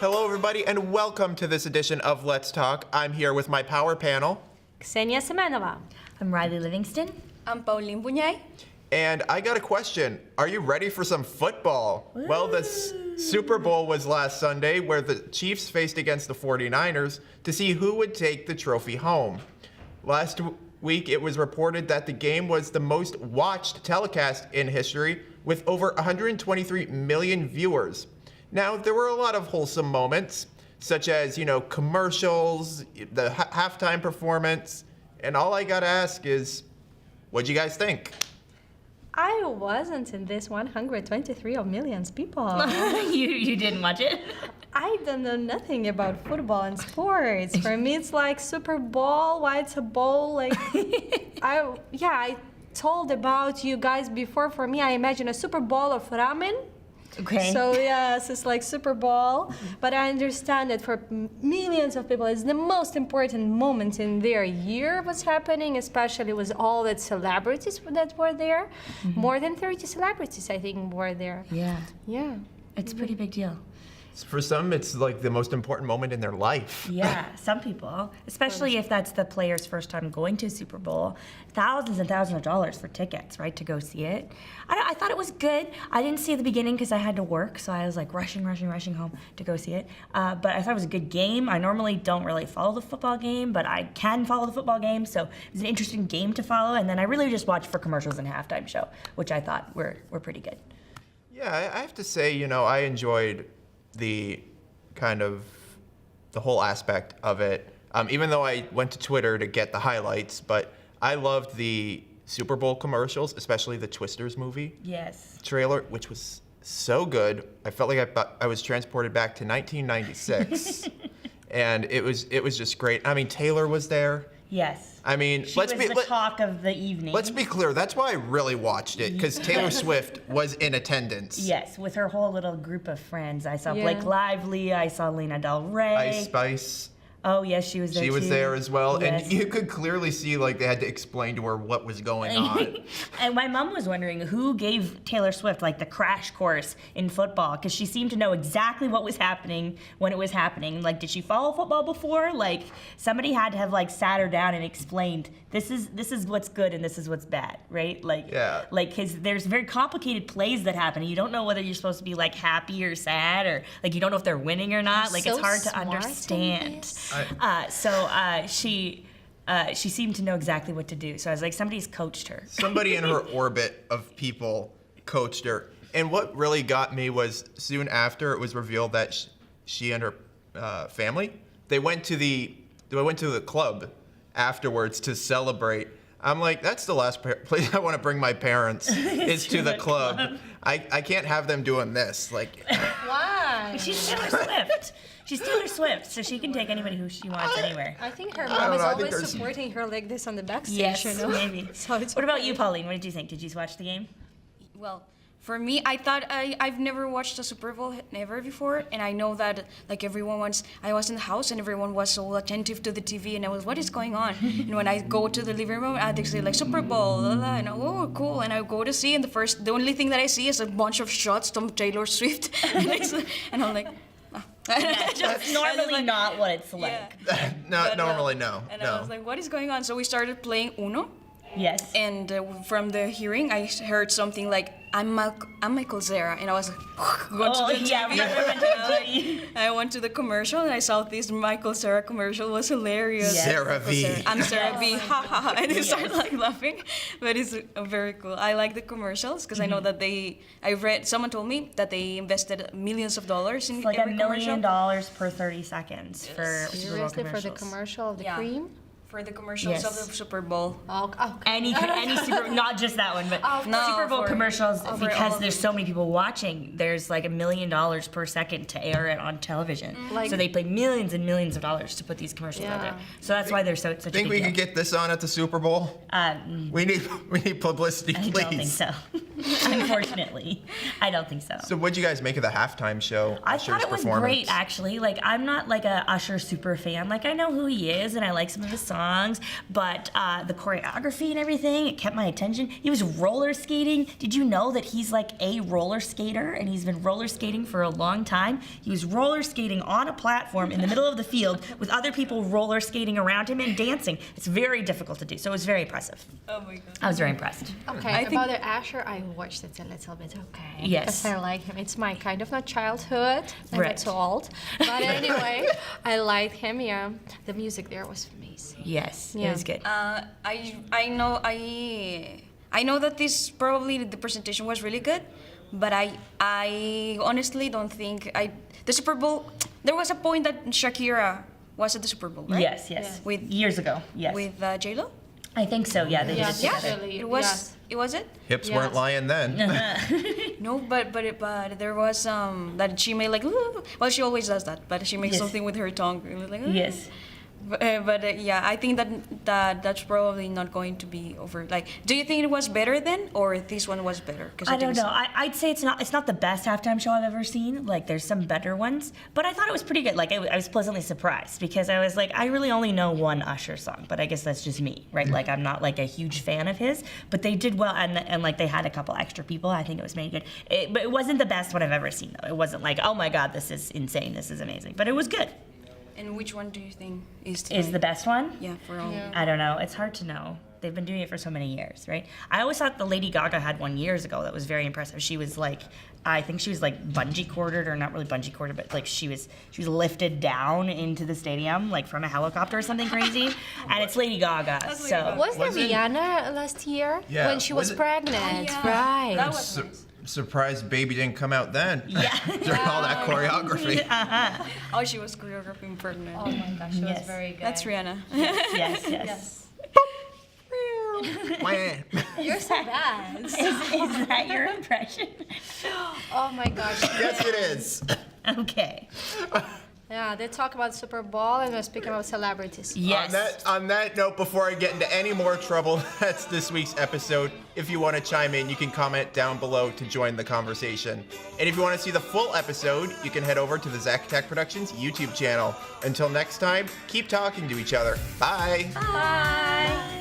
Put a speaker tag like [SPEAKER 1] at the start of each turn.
[SPEAKER 1] Hello, everybody, and welcome to this edition of Let's Talk. I'm here with my power panel.
[SPEAKER 2] Ksenia Semenova.
[SPEAKER 3] I'm Riley Livingston.
[SPEAKER 4] I'm Pauline Buñay.
[SPEAKER 1] And I got a question. Are you ready for some football? Woo. Well, the Super Bowl was last Sunday where the Chiefs faced against the 49ers to see who would take the trophy home. Last week, it was reported that the game was the most watched telecast in history with over 123 million viewers. Now, there were a lot of wholesome moments, such as, commercials, the halftime performance, and all I gotta ask is, what'd you guys think?
[SPEAKER 2] I wasn't in this 123 of millions people.
[SPEAKER 3] You didn't watch it?
[SPEAKER 2] I don't know nothing about football and sports. For me, it's like Super Bowl. Why it's a bowl? Like, I told about you guys before. For me, I imagine a Super Bowl of ramen.
[SPEAKER 3] Okay.
[SPEAKER 2] So yes, it's like Super Bowl, but I understand that for millions of people, it's the most important moment in their year. What's happening, especially with all the celebrities that were there. Mm-hmm. More than 30 celebrities, I think, were there.
[SPEAKER 3] Yeah.
[SPEAKER 2] Yeah.
[SPEAKER 3] It's a pretty big deal.
[SPEAKER 1] For some, it's like the most important moment in their life.
[SPEAKER 3] Yeah, some people, especially if that's the player's first time going to Super Bowl, thousands and thousands of dollars for tickets, right, to go see it. I thought it was good. I didn't see the beginning because I had to work, so I was like rushing home to go see it. But I thought it was a good game. I normally don't really follow the football game, but I can follow the football game, so it was an interesting game to follow. And then I really just watched for commercials and halftime show, which I thought were pretty good.
[SPEAKER 1] Yeah, I have to say, I enjoyed the whole aspect of it, even though I went to Twitter to get the highlights, but I loved the Super Bowl commercials, especially the Twisters movie trailer, which was so good. I felt like I was transported back to 1996, and it was just great. I mean, Taylor was there.
[SPEAKER 3] Yes.
[SPEAKER 1] I mean,
[SPEAKER 3] she was the talk of the evening.
[SPEAKER 1] Let's be clear. That's why I really watched it, because Taylor Swift was in attendance.
[SPEAKER 3] Yes, with her whole little group of friends. I saw Blake Lively. I saw Lana Del Rey.
[SPEAKER 1] Ice Spice.
[SPEAKER 3] Oh, yes, she was there,
[SPEAKER 1] She was
[SPEAKER 3] too.
[SPEAKER 1] there as well.
[SPEAKER 3] Yes.
[SPEAKER 1] And you could clearly see, they had to explain to her what was going on.
[SPEAKER 3] And my mom was wondering who gave Taylor Swift, the crash course in football, because she seemed to know exactly what was happening when it was happening. Did she follow football before? Somebody had to have, sat her down and explained, this is what's good and this is what's bad, right?
[SPEAKER 1] Yeah.
[SPEAKER 3] Because there's very complicated plays that happen. You don't know whether you're supposed to be, happy or sad, or, you don't know if they're winning or not.
[SPEAKER 2] So
[SPEAKER 3] it's hard to understand. She seemed to know exactly what to do. So I was like, somebody's coached her.
[SPEAKER 1] Somebody in her orbit of people coached her. And what really got me was soon after it was revealed that she and her family, they went to the club afterwards to celebrate. I'm like, that's the last place I want to bring my parents is to the club. I can't have them doing this.
[SPEAKER 2] Why?
[SPEAKER 3] She's Taylor Swift. She's Taylor Swift, so she can take anybody who she wants anywhere.
[SPEAKER 2] I think her mom is always supporting her like this on the backstage.
[SPEAKER 3] Yes, maybe.
[SPEAKER 2] So
[SPEAKER 3] what about you, Pauline? What did you think? Did you watch the game?
[SPEAKER 4] Well, for me, I thought I've never watched a Super Bowl never before, and I know that I was in the house and everyone was so attentive to the TV, and I was, what is going on? And when I go to the living room, I'd say Super Bowl, blah, blah, and oh, cool, and I go to see, and the only thing that I see is a bunch of shots from Taylor Swift, and I'm like.
[SPEAKER 3] That's normally not what it's like.
[SPEAKER 4] Yeah.
[SPEAKER 1] Normally, no.
[SPEAKER 4] And I was like, what is going on? So we started playing Uno.
[SPEAKER 3] Yes.
[SPEAKER 4] And from the hearing, I heard something like, I'm Michael Cera. And I was like, I went to the commercial and I saw this Michael Cera commercial. It was hilarious.
[SPEAKER 1] Yes. Sarah V.
[SPEAKER 4] I'm Sarah V. Ha ha ha. And they started laughing. But it's very cool. I like the commercials because I know that someone told me that they invested millions of dollars in every
[SPEAKER 3] $1
[SPEAKER 4] commercial.
[SPEAKER 3] million per 30 seconds for Super Bowl
[SPEAKER 2] Seriously,
[SPEAKER 3] commercials.
[SPEAKER 2] for the commercial of the cream?
[SPEAKER 4] For the commercials of the Super Bowl.
[SPEAKER 2] Oh, okay.
[SPEAKER 3] Any Super, not just that one, but Super Bowl commercials, because there's so many people watching. There's $1 million per second to air it on television. So they pay millions and millions of dollars to put these commercials out there. So that's why they're such a big deal.
[SPEAKER 1] Think we could get this on at the Super Bowl? We need publicity, please.
[SPEAKER 3] I don't think so. Unfortunately, I don't think so.
[SPEAKER 1] So what'd you guys make of the halftime show?
[SPEAKER 3] I
[SPEAKER 1] Usher's
[SPEAKER 3] thought it was
[SPEAKER 1] performance?
[SPEAKER 3] great, actually. Like, I'm not like a Usher super fan. Like, I know who he is and I like some of his songs, but the choreography and everything, it kept my attention. He was roller skating. Did you know that he's like a roller skater and he's been roller skating for a long time? He was roller skating on a platform in the middle of the field with other people roller skating around him and dancing. It's very difficult to do, so it was very impressive.
[SPEAKER 4] Oh my god.
[SPEAKER 3] I was very impressed.
[SPEAKER 2] Okay,
[SPEAKER 4] I think-
[SPEAKER 2] about the Asher, I watched it a little bit. Okay.
[SPEAKER 3] Yes.
[SPEAKER 2] Because I like him. It's my kind of not childhood. I'm
[SPEAKER 3] Right.
[SPEAKER 2] not so old. But anyway, I liked him. Yeah. The music there was amazing.
[SPEAKER 3] Yes,
[SPEAKER 2] Yeah.
[SPEAKER 3] it was good.
[SPEAKER 4] I know that this probably the presentation was really good, but I honestly don't think the Super Bowl. There was a point that Shakira was at the Super Bowl, right?
[SPEAKER 3] Yes, yes.
[SPEAKER 4] With
[SPEAKER 3] Years ago, yes.
[SPEAKER 4] with J-Lo.
[SPEAKER 3] I think so, yeah. They
[SPEAKER 2] Yes,
[SPEAKER 3] did it together.
[SPEAKER 2] actually.
[SPEAKER 4] It was.
[SPEAKER 2] Yes.
[SPEAKER 4] It was it.
[SPEAKER 1] Hips
[SPEAKER 2] Yes.
[SPEAKER 1] weren't lying then.
[SPEAKER 4] No, but there was that she made like "Ooh." Well, she always does that, but she makes
[SPEAKER 3] Yes.
[SPEAKER 4] something with her tongue. It was like "Ooh."
[SPEAKER 3] Yes.
[SPEAKER 4] But yeah, I think that's probably not going to be over. Like, do you think it was better then, or this one was better? 'Cause
[SPEAKER 3] I don't
[SPEAKER 4] didn't
[SPEAKER 3] know. I'd say it's not the best halftime show I've ever seen. Like, there's some better ones, but I thought it was pretty good. Like, I was pleasantly surprised because I was like, I really only know one Usher song, but I guess that's just me, right? Like, I'm not like a huge fan of his, but they did well, and like they had a couple extra people. I think it was made good. But it wasn't the best one I've ever seen though. It wasn't like, oh my God, this is insane, this is amazing. But it was good.
[SPEAKER 4] And which one do you think is
[SPEAKER 3] Is the best one?
[SPEAKER 4] Yeah, for all.
[SPEAKER 2] Yeah.
[SPEAKER 3] I don't know. It's hard to know. They've been doing it for so many years, right? I always thought the Lady Gaga had one years ago that was very impressive. She was like, I think she was like bungee corded, or not really bungee corded, but like she was lifted down into the stadium like from a helicopter or something crazy. And it's Lady Gaga,
[SPEAKER 4] Lady
[SPEAKER 3] so
[SPEAKER 4] Gaga.
[SPEAKER 2] Was there
[SPEAKER 1] Wasn't-
[SPEAKER 2] Rihanna last year?
[SPEAKER 1] Yeah,
[SPEAKER 2] When she was
[SPEAKER 1] was it-
[SPEAKER 2] pregnant,
[SPEAKER 4] yeah.
[SPEAKER 2] right?
[SPEAKER 4] That was
[SPEAKER 1] Su-
[SPEAKER 4] nice.
[SPEAKER 1] Surprised baby didn't come out then.
[SPEAKER 3] Yeah.
[SPEAKER 1] During all that choreography.
[SPEAKER 4] Oh, she was choreographing pregnant.
[SPEAKER 2] Oh my gosh, she
[SPEAKER 3] Yes.
[SPEAKER 2] was very good.
[SPEAKER 4] That's Rihanna.
[SPEAKER 3] yes.
[SPEAKER 1] Wah.
[SPEAKER 2] You're so bad.
[SPEAKER 3] Is that your impression?
[SPEAKER 2] Oh my gosh.
[SPEAKER 1] Yes, it is.
[SPEAKER 3] Okay.
[SPEAKER 2] Yeah, they talk about Super Bowl and we're speaking about celebrities.
[SPEAKER 3] Yes.
[SPEAKER 1] On that note, before I get into any more trouble, that's this week's episode. If you want to chime in, you can comment down below to join the conversation. And if you want to see the full episode, you can head over to the Zack Attack Productions YouTube channel. Until next time, keep talking to each other. Bye.
[SPEAKER 3] Bye.